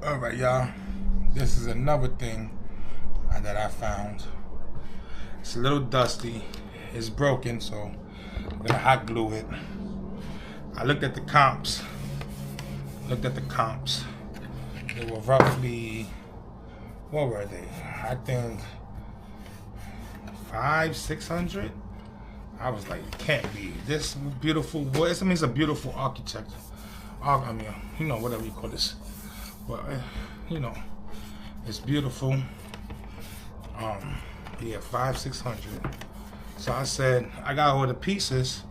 Alright, y'all. This is another thing that I found. It's a little dusty. It's broken, so I'm gonna hot glue it. I looked at the comps. They were roughly, what were they? I think 500-600. I was like, it can't be. This beautiful wood. I mean, it's a beautiful architect. I mean, you know, whatever you call this. But, you know, it's beautiful. Yeah, 500-600. So I said, I got all the pieces.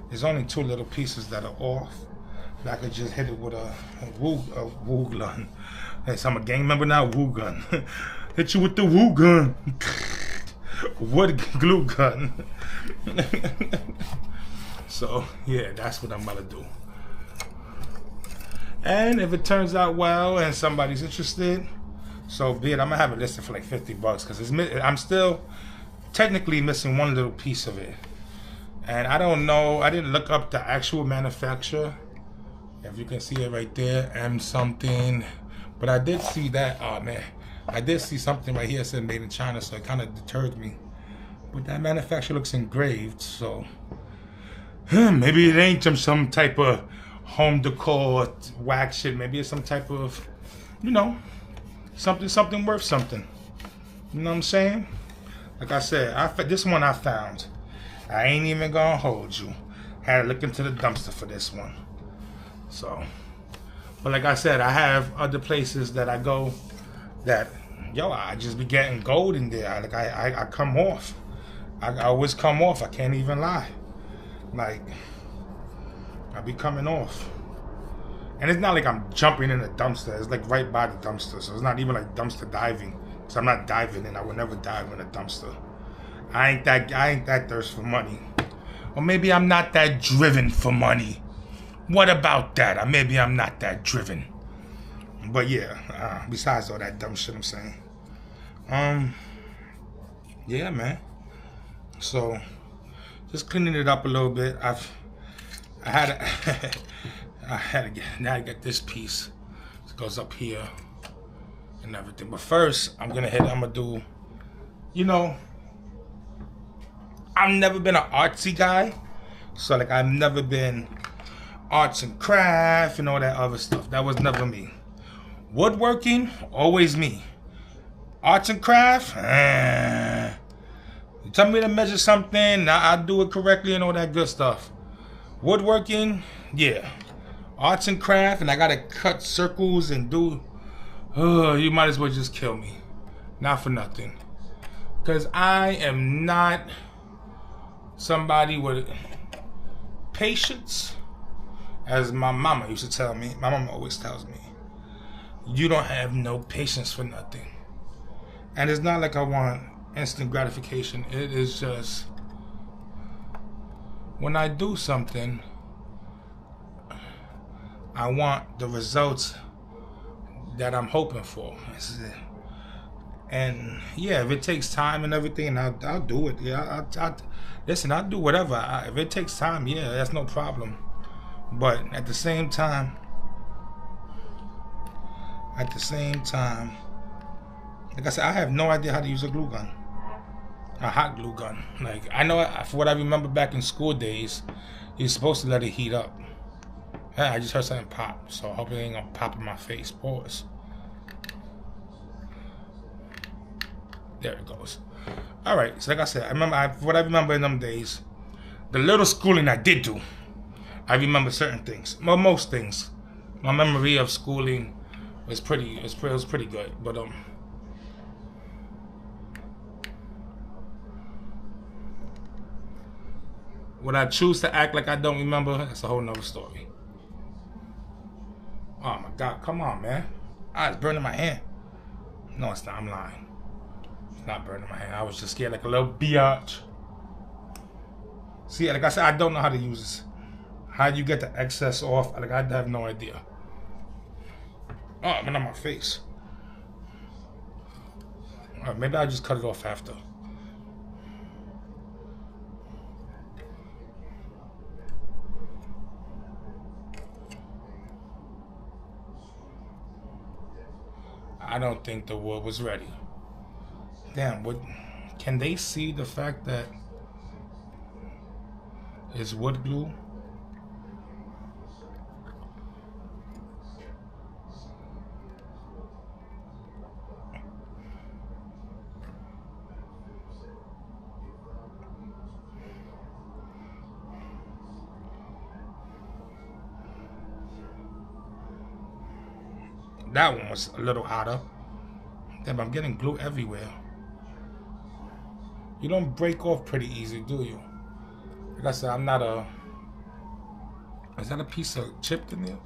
There's only two little pieces that are off. I could just hit it with a woo gun. Hey, so I'm a gang member now, woo gun. Hit you with the woo gun. Wood glue gun. So, yeah, that's what I'm about to do. And if it turns out well and somebody's interested, so be it. I'm gonna have it listed for like $50 because I'm still technically missing one little piece of it. And I don't know, I didn't look up the actual manufacturer. If you can see it right there, M something. But I did see that, oh man, I did see something right here that said made in China, so it kind of deterred me. But that manufacturer looks engraved, so maybe it ain't some type of home decor wax shit. Maybe it's some type of, you know, something worth something. You know what I'm saying? Like I said, this one I found. I ain't even gonna hold you. Had to look into the dumpster for this one. So, but like I said, I have other places that I go that, yo, I just be getting gold in there. Like I come off. I always come off. I can't even lie. Like, I be coming off. And it's not like I'm jumping in the dumpster. It's like right by the dumpster. So it's not even like dumpster diving. So I'm not diving in. I would never dive in a dumpster. I ain't that thirst for money. Or maybe I'm not that driven for money. What about that? Or maybe I'm not that driven. But yeah, besides all that dumb shit I'm saying. Yeah, man. So, just cleaning it up a little bit. I had to get this piece. It goes up here and everything. But first, I'm gonna do, you know, I've never been an artsy guy. So like I've never been arts and craft and all that other stuff. That was never me. Woodworking, always me. Arts and craft, you tell me to measure something, I'll do it correctly and all that good stuff. Woodworking, yeah. Arts and craft, and I gotta cut circles and do, you might as well just kill me. Not for nothing. Because I am not somebody with patience. As my mama used to tell me, my mama always tells me, you don't have no patience for nothing. And it's not like I want instant gratification. It is just, when I do something, I want the results that I'm hoping for. And yeah, if it takes time and everything, I'll do it. Yeah, listen, I'll do whatever. If it takes time, yeah, that's no problem. But at the same time, like I said, I have no idea how to use a glue gun. A hot glue gun. Like, I know, for what I remember back in school days, you're supposed to let it heat up. Yeah, I just heard something pop, so I hope it ain't gonna pop in my face. Pause. There it goes. All right, so like I said, what I remember in them days, the little schooling I did do, I remember certain things. Well, most things. My memory of schooling was pretty good. But would I choose to act like I don't remember? That's a whole nother story. Oh my God, come on, man. It's burning my hand. No, it's not. I'm lying. It's not burning my hand. I was just scared like a little biatch. See, like I said, I don't know how to use this. How you get the excess off? Like, I have no idea. Oh, it went on my face. Maybe I'll just cut it off after. I don't think the wood was ready. Damn, what? Can they see the fact that it's wood glue? That one was a little hotter. Damn, I'm getting glue everywhere. You don't break off pretty easy, do you? Like I said, I'm not a... Is that a piece of chip in there?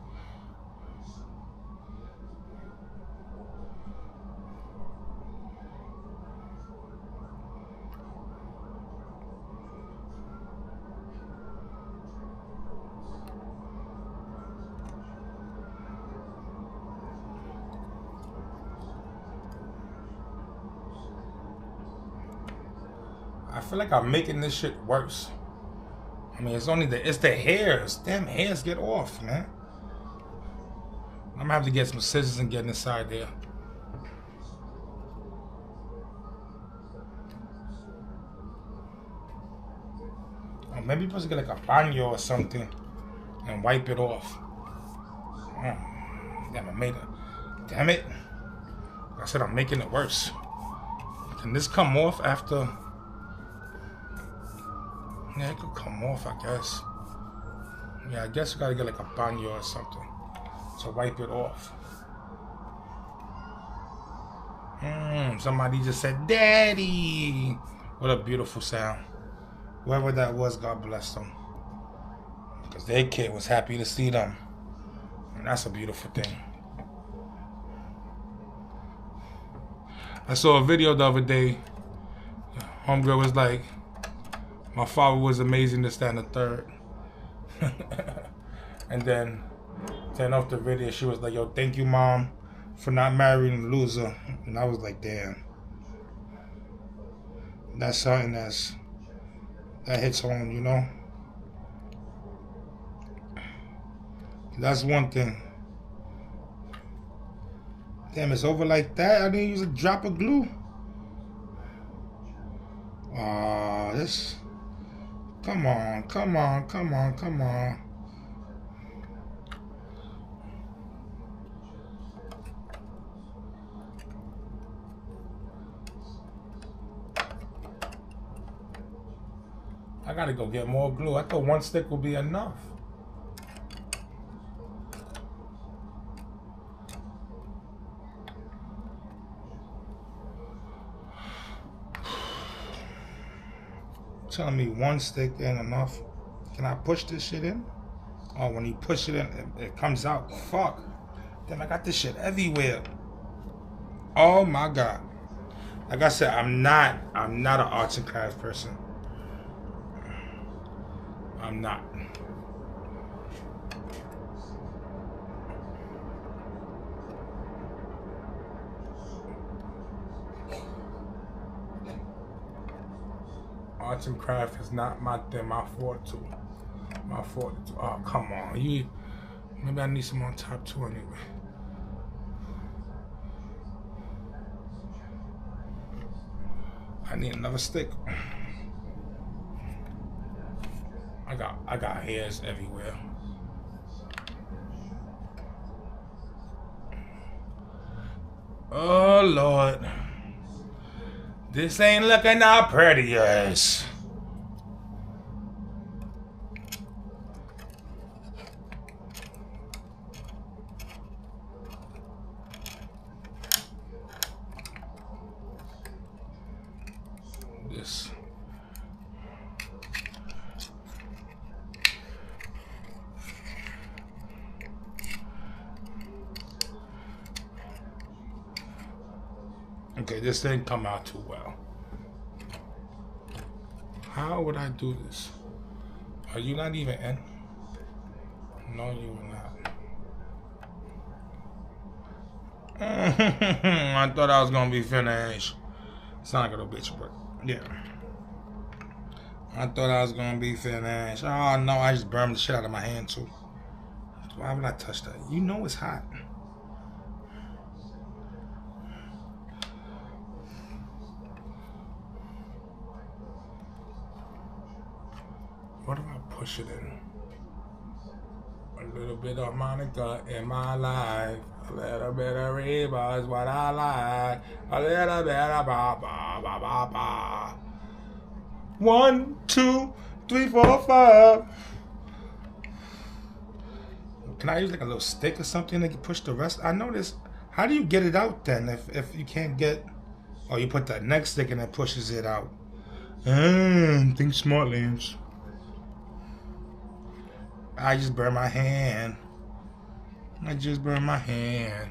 I feel like I'm making this shit worse. I mean, it's the hairs. Damn hairs, get off, man. I'm gonna have to get some scissors and get inside there. Or maybe you're supposed to get like a baño or something and wipe it off. Damn, I made it. Damn it. I said I'm making it worse. Can this come off after? Yeah, it could come off, I guess. Yeah, I guess you gotta get like a baño or something to wipe it off. Somebody just said, "Daddy." What a beautiful sound. Whoever that was, God bless them. Because their kid was happy to see them. And that's a beautiful thing. I saw a video the other day. Homegirl was like, my father was amazing to stand a third. And then off the video, she was like, yo, thank you, Mom, for not marrying a loser. And I was like, damn. That's something that hits home, you know? That's one thing. Damn, it's over like that? I didn't use a drop of glue. This... Come on, come on, come on, come on. I gotta go get more glue. I thought one stick would be enough. Telling me one stick ain't enough. Can I push this shit in? Oh, when you push it in, it comes out. Fuck. Damn, I got this shit everywhere. Oh my God. Like I said, I'm not an arts and crafts person. I'm not. Arts and craft is not my thing, my forte. My forte. Oh, come on. Maybe I need some on top too anyway. I need another stick. I got hairs everywhere. Oh Lord. This ain't looking that pretty, yes. This. Okay, this didn't come out too well. How would I do this? Are you not even in? No, you were not. I thought I was gonna be finished. Sound like a little bitch, but yeah. I thought I was gonna be finished. Oh no, I just burned the shit out of my hand too. Why would I touch that? You know it's hot. push it in. A little bit of Monica in my life. A little bit of Reba is what I like. A little bit of ba ba ba ba ba. 1, 2, 3, 4, 5. Can I use like a little stick or something to push the rest? I noticed. How do you get it out then if you can't get? Oh, you put that next stick and it pushes it out. Think smart, Lance. I just burned my hand. I just burned my hand.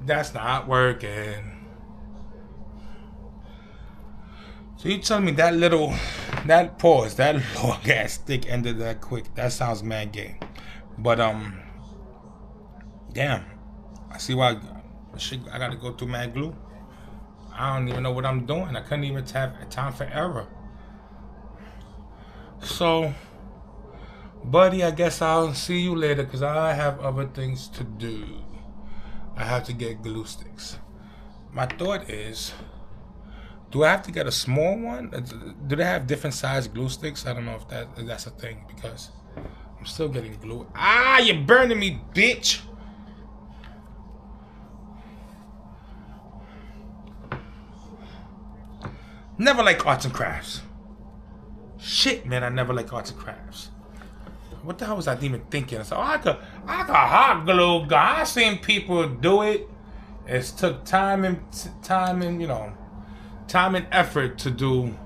That's not working. So you telling me that little long ass stick ended that quick? That sounds mad gay. But damn. I see why I gotta go through mad glue. I don't even know what I'm doing. I couldn't even have time for error. So, buddy, I guess I'll see you later because I have other things to do. I have to get glue sticks. My thought is, do I have to get a small one? Do they have different size glue sticks? I don't know if that's a thing because I'm still getting glue. Ah, you're burning me, bitch! Never like arts and crafts. Shit, man, I never like arts and crafts. What the hell was I even thinking? So I could hot glue. I seen people do it. It took time and effort to do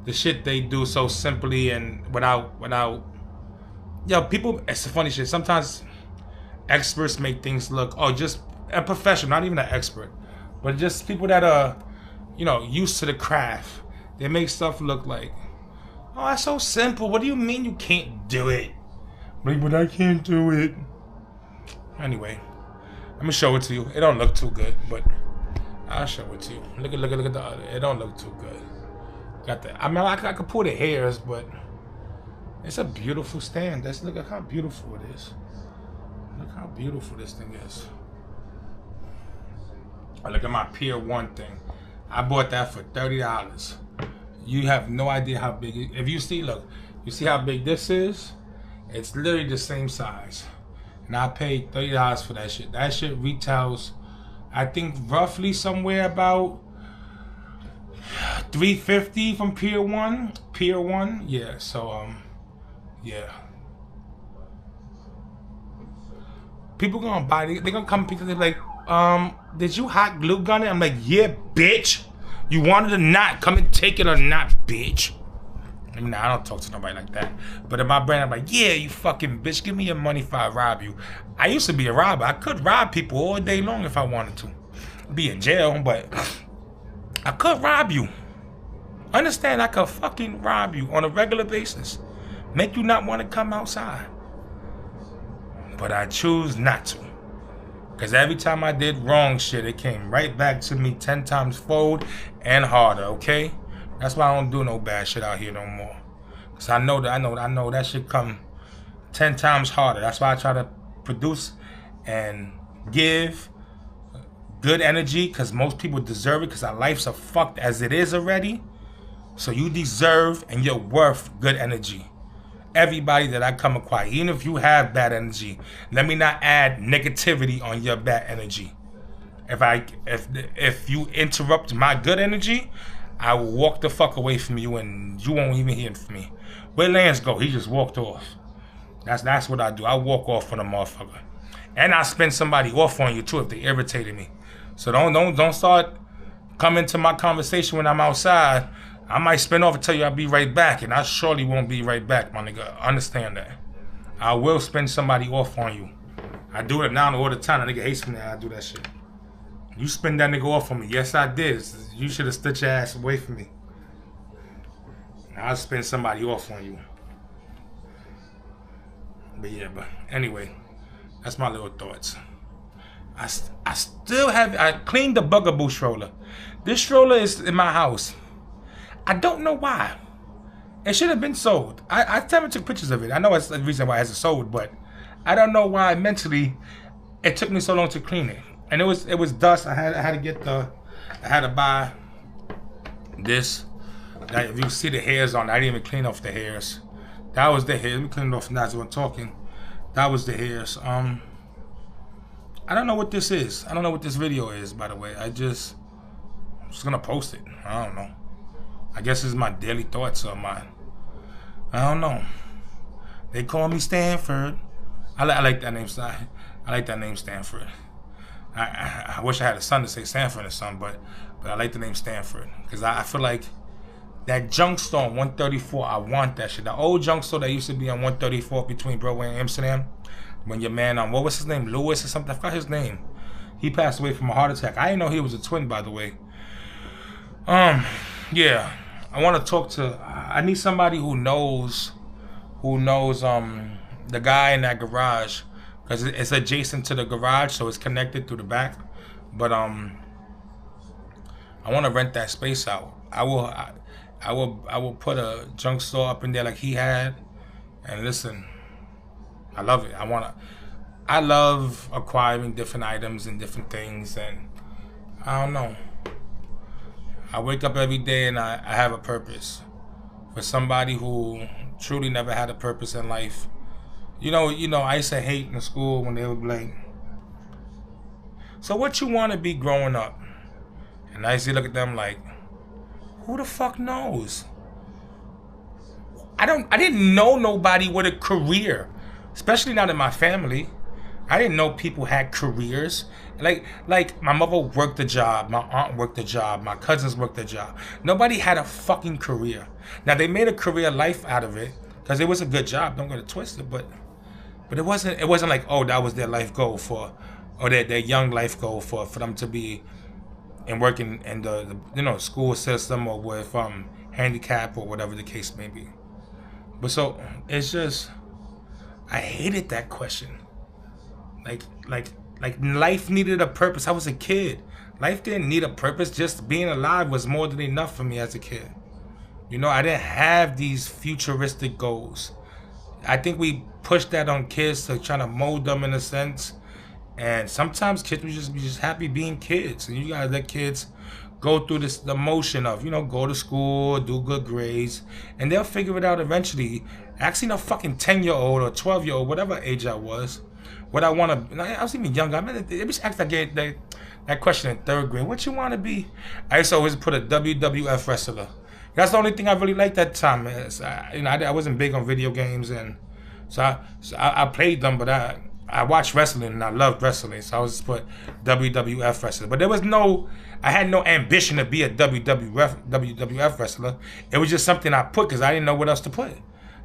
the shit they do so simply and without. Yo, people. It's a funny shit. Sometimes experts make things look just a professional, not even an expert, but just people that are used to the craft. They make stuff look like, oh, that's so simple. What do you mean you can't do it? But I can't do it. Anyway, let me show it to you. It don't look too good, but I'll show it to you. Look at the other. It don't look too good. Got that. I mean, I could pull the hairs, but it's a beautiful stand. Look at how beautiful it is. Look how beautiful this thing is. Look at my Pier 1 thing. I bought that for $30. You have no idea how big it is. If you see, look, you see how big this is? It's literally the same size. And I paid $30 for that shit. That shit retails, I think, roughly somewhere about $350 from Pier 1. Pier 1? Yeah, so, yeah. People gonna buy it. They gonna come pick it. They're like, did you hot glue gun it? I'm like, yeah, bitch. You want it or not? Come and take it or not, bitch. I mean, I don't talk to nobody like that. But in my brain, I'm like, yeah, you fucking bitch. Give me your money if I rob you. I used to be a robber. I could rob people all day long if I wanted to. Be in jail, but I could rob you. Understand, I could fucking rob you on a regular basis. Make you not want to come outside. But I choose not to. Because every time I did wrong shit, it came right back to me 10 times fold and harder, okay? That's why I don't do no bad shit out here no more. Because I know that shit come 10 times harder. That's why I try to produce and give good energy, because most people deserve it, because our lives are fucked as it is already. So you deserve and you're worth good energy. Everybody that I come across, even if you have bad energy, let me not add negativity on your bad energy. If you interrupt my good energy, I will walk the fuck away from you and you won't even hear from me. Where Lance go? He just walked off. That's what I do. I walk off on a motherfucker. And I spin somebody off on you too if they irritated me. So don't start coming to my conversation when I'm outside. I might spin off and tell you I'll be right back, and I surely won't be right back, my nigga. Understand that. I will spin somebody off on you. I do it now all the time. A nigga hates me now I do that shit. You spin that nigga off on me. Yes, I did. You should have stood your ass away from me. I'll spin somebody off on you. But anyway, that's my little thoughts. I still have, I cleaned the Bugaboo stroller. This stroller is in my house. I don't know why. It should have been sold. I never took pictures of it. I know it's the reason why it hasn't sold, but I don't know why mentally it took me so long to clean it. And it was dust. I had to get I had to buy this. If you see the hairs on it, I didn't even clean off the hairs. That was the hairs. Let me clean it off now as we're talking. That was the hairs. I don't know what this is. I don't know what this video is, by the way. I'm just gonna post it. I don't know. I guess it's my daily thoughts or I don't know. They call me Stanford. I like that name. I like that name, Stanford. I wish I had a son to say Stanford or something, but I like the name Stanford because I feel like that junk store on 134. I want that shit. The old junk store that used to be on 134 between Broadway and Amsterdam. When your man what was his name, Lewis or something? I forgot his name. He passed away from a heart attack. I didn't know he was a twin, by the way. Yeah. I want to talk to. I need somebody who knows the guy in that garage, because it's adjacent to the garage, so it's connected through the back. But I want to rent that space out. I will put a junk store up in there like he had. And listen, I love it. I love acquiring different items and different things, and I don't know. I wake up every day and I have a purpose. For somebody who truly never had a purpose in life. You know, I used to hate in school when they would be like, so what you want to be growing up? And I used to look at them like, who the fuck knows? I didn't know nobody with a career, especially not in my family. I didn't know people had careers. Like my mother worked a job, my aunt worked a job, my cousins worked a job. Nobody had a fucking career. Now they made a career life out of it because it was a good job. Don't get it twisted, but it wasn't like, oh, that was their life goal or their young life goal for them to be and working in the school system or with handicap or whatever the case may be. But so it's just, I hated that question. Like life needed a purpose. I was a kid. Life didn't need a purpose. Just being alive was more than enough for me as a kid. I didn't have these futuristic goals. I think we push that on kids to try to mold them in a sense. And sometimes kids will just be happy being kids. And you gotta let kids go through the motion of, go to school, do good grades, and they'll figure it out eventually. Actually, no fucking 10-year-old or 12-year-old, whatever age I was, what I want to, I was even younger. I mean, they just asked that question in 3rd grade. What you want to be? I used to always put a WWF wrestler. That's the only thing I really liked that time. I wasn't big on video games, and so I played them, but I watched wrestling and I loved wrestling, so I was just put WWF wrestler. But I had no ambition to be a WWF wrestler. It was just something I put because I didn't know what else to put.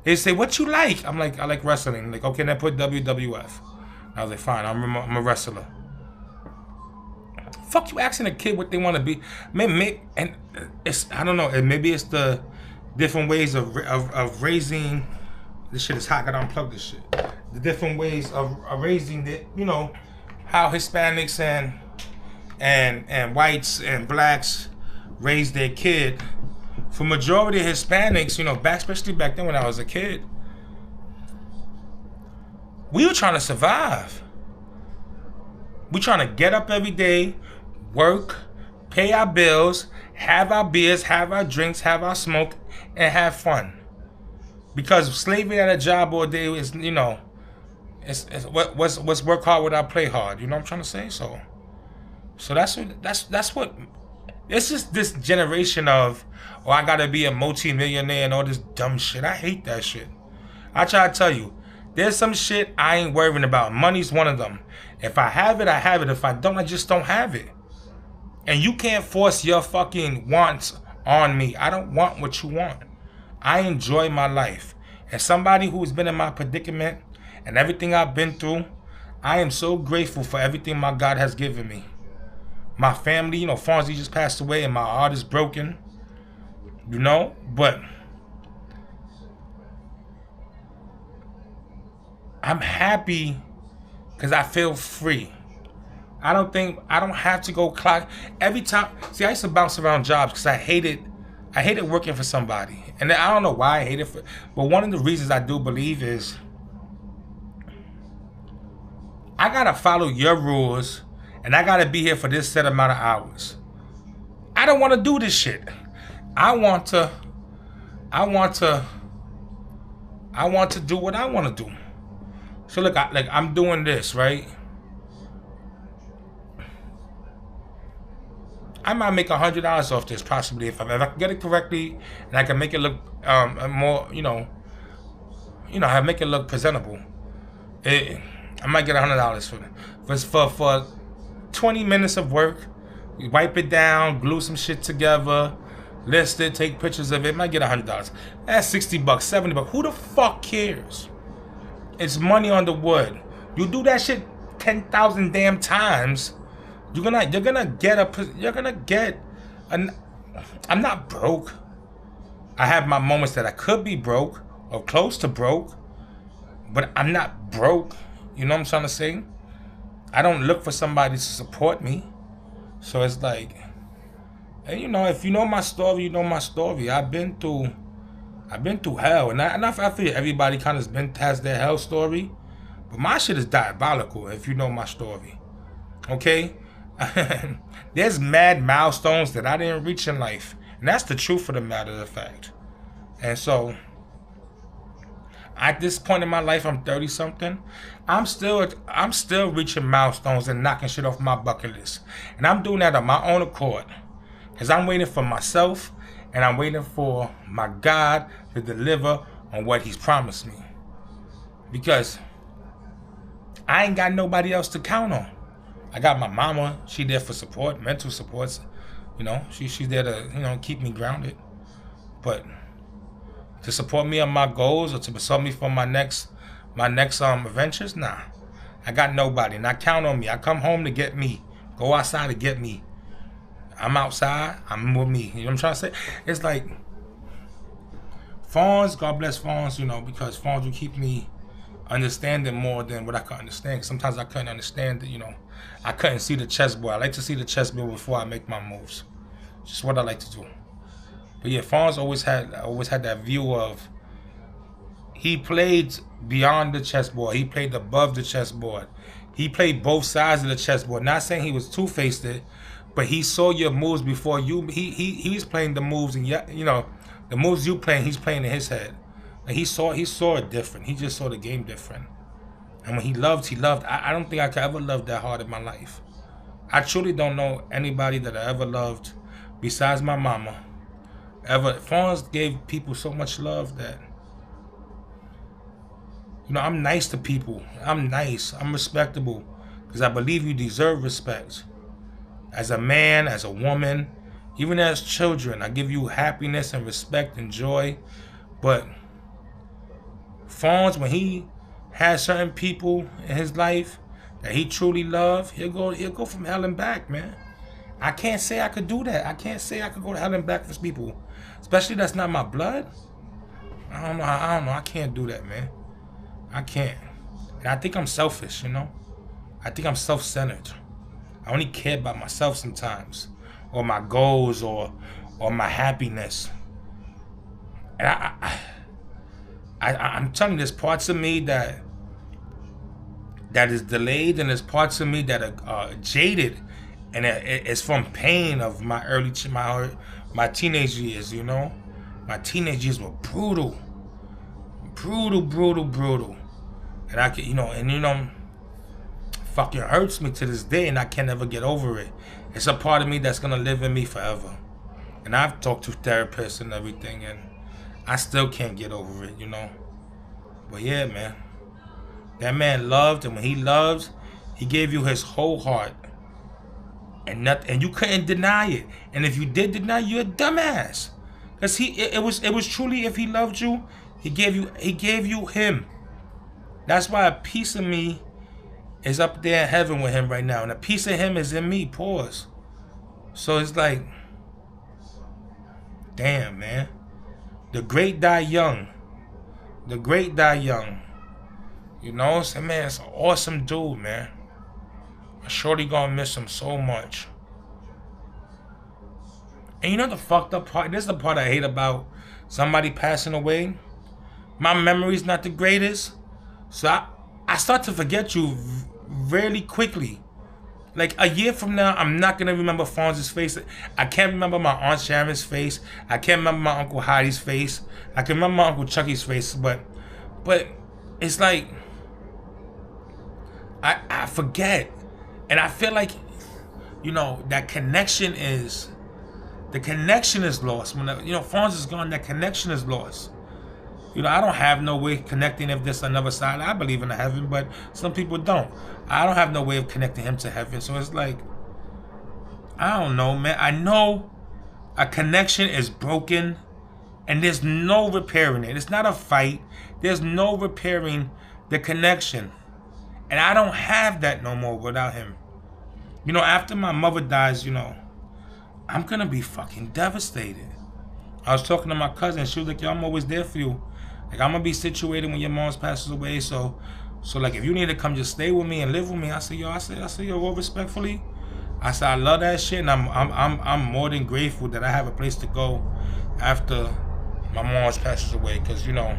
They say, what you like? I'm like, I like wrestling. Like, okay, then put WWF. I was like, fine, I'm a wrestler. Fuck you asking a kid what they want to be. Maybe, and it's, I don't know, maybe it's the different ways of raising. This shit is hot, gotta unplug this shit. The different ways of raising how Hispanics and whites and blacks raise their kid. For majority of Hispanics, especially back then when I was a kid, we were trying to survive. We trying to get up every day, work, pay our bills, have our beers, have our drinks, have our smoke, and have fun. Because slavery at a job all day is, it's what's work hard without play hard. You know what I'm trying to say? So that's what. It's just this generation of, I gotta be a multi-millionaire and all this dumb shit. I hate that shit. I try to tell you, there's some shit I ain't worrying about. Money's one of them. If I have it, I have it. If I don't, I just don't have it. And you can't force your fucking wants on me. I don't want what you want. I enjoy my life. As somebody who's been in my predicament and everything I've been through, I am so grateful for everything my God has given me. My family, Fonzie just passed away and my heart is broken. But I'm happy because I feel free. I don't have to go clock every time. See, I used to bounce around jobs because I hated working for somebody. And I don't know why I hate it, but one of the reasons I do believe is I gotta follow your rules and I gotta be here for this set amount of hours. I don't want to do this shit. I want to do what I want to do. So look, I'm doing this, right? I might make $100 off this possibly if I can get it correctly and I can make it look more, I make it look presentable. I might get $100 for it. For 20 minutes of work. You wipe it down, glue some shit together, list it, take pictures of it. Might get $100. That's $60, $70. Who the fuck cares? It's money on the wood. You do that shit 10,000 damn times. You're gonna get an. I'm not broke. I have my moments that I could be broke or close to broke, but I'm not broke. You know what I'm trying to say? I don't look for somebody to support me. So it's like, and if you know my story, you know my story. I've been through hell, and I feel everybody kind of has their hell story, but my shit is diabolical. If you know my story, okay, there's mad milestones that I didn't reach in life, and that's the truth of the matter of fact. And so, at this point in my life, I'm 30 something. I'm still reaching milestones and knocking shit off my bucket list, and I'm doing that on my own accord, cause I'm waiting for myself, and I'm waiting for my God to deliver on what He's promised me, because I ain't got nobody else to count on. I got my mama. She there for support, mental supports. She's there to keep me grounded, but to support me on my goals or to support me for my next adventures, nah. I got nobody, and I count on me. I come home to get me. Go outside to get me. I'm outside, I'm with me. You know what I'm trying to say? It's like Fonz, God bless Fonz, because Fonz will keep me understanding more than what I could understand. Sometimes I couldn't understand it, I couldn't see the chessboard. I like to see the chessboard before I make my moves. Just what I like to do. But yeah, Fonz always had that view of, he played beyond the chessboard. He played above the chessboard. He played both sides of the chessboard. Not saying he was two-faced it, but he saw your moves before you. He's playing the moves, and the moves you playing, he's playing in his head. And he saw it different. He just saw the game different. And when he loved. I don't think I could ever love that hard in my life. I truly don't know anybody that I ever loved besides my mama. Fonz gave people so much love that, I'm nice to people. I'm nice. I'm respectable. Because I believe you deserve respect. As a man, as a woman, even as children, I give you happiness and respect and joy. But Fonz, when he has certain people in his life that he truly loves, he'll go from hell and back, man. I can't say I could do that. I can't say I could go to hell and back for people. Especially that's not my blood. I don't know. I can't do that, man. I can't. And I think I'm selfish, I think I'm self-centered. I only care about myself sometimes. Or my goals or my happiness. And I'm telling you, there's parts of me that is delayed, and there's parts of me that are jaded, and it's from pain of my teenage years. My teenage years were brutal, and I can, fucking hurts me to this day, and I can never get over it. It's a part of me that's gonna live in me forever, and I've talked to therapists and everything, and I still can't get over it, But yeah, man. That man loved, and when he loves, he gave you his whole heart. And you couldn't deny it. And if you did deny, you're a dumbass. Because it was truly, if he loved you, he gave you him. That's why a piece of me is up there in heaven with him right now. And a piece of him is in me, pause. So it's like, damn, man. The great die young. The great, man, it's an awesome dude, man. I surely gonna miss him so much. And you know the fucked up part? This is the part I hate about somebody passing away. My memory's not the greatest. So I start to forget you really quickly. Like a year from now, I'm not gonna remember Fonz's face. I can't remember my Aunt Sharon's face. I can't remember my Uncle Heidi's face. I can remember my Uncle Chucky's face, but it's like I forget. And I feel like, you know, that connection is lost. When Fonz is gone, that connection is lost. You know, I don't have no way of connecting if there's another side. I believe in heaven, but some people don't. I don't have no way of connecting him to heaven. So it's like, I don't know, man. I know a connection is broken and there's no repairing it. It's not a fight. There's no repairing the connection. And I don't have that no more without him. You know, after my mother dies, you know, I'm going to be fucking devastated. I was talking to my cousin. She was like, yo, I'm always there for you. Like, I'm going to be situated when your mom passes away. So like, if you need to come just stay with me and live with me, I said, yo, well, respectfully, I said, I love that shit. And I'm more than grateful that I have a place to go after my mom passes away. Because, you know,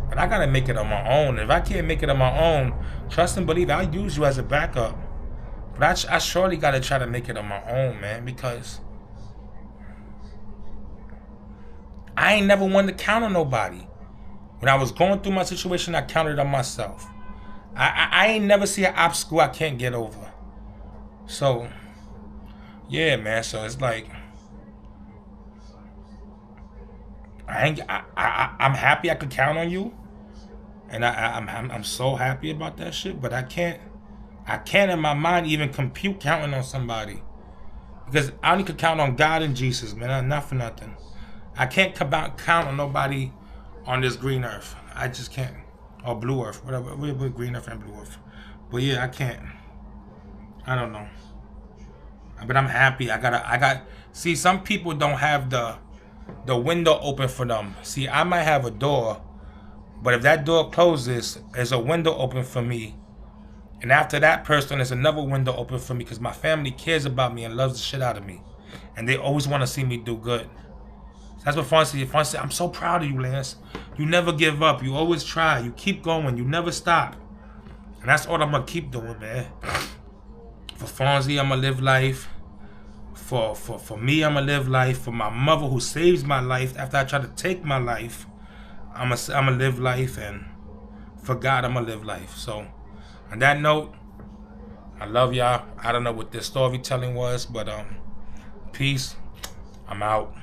but I got to make it on my own. If I can't make it on my own, trust and believe, I'll use you as a backup. But I surely got to try to make it on my own, man, because I ain't never wanted to count on nobody. When I was going through my situation, I counted on myself. I ain't never see an obstacle I can't get over. So, yeah, man. So it's like, I'm happy I could count on you, and I'm so happy about that shit. But I can't in my mind even compute counting on somebody, because I only could count on God and Jesus, man. Not for nothing. I can't count on nobody on this green earth. I just can't. Or blue earth, whatever. We're green earth and blue earth. But yeah, I can't. I don't know. But I'm happy. See, some people don't have the window open for them. See, I might have a door, but if that door closes, there's a window open for me. And after that person, there's another window open for me, because my family cares about me and loves the shit out of me. And they always want to see me do good. That's what Fonz said. I'm so proud of you, Lance. You never give up. You always try. You keep going. You never stop. And that's all I'm going to keep doing, man. For Fonzie, I'm going to live life. For me, I'm going to live life. For my mother, who saves my life after I try to take my life, I'm going to live life. And for God, I'm going to live life. So, on that note, I love y'all. I don't know what this storytelling was, but peace. I'm out.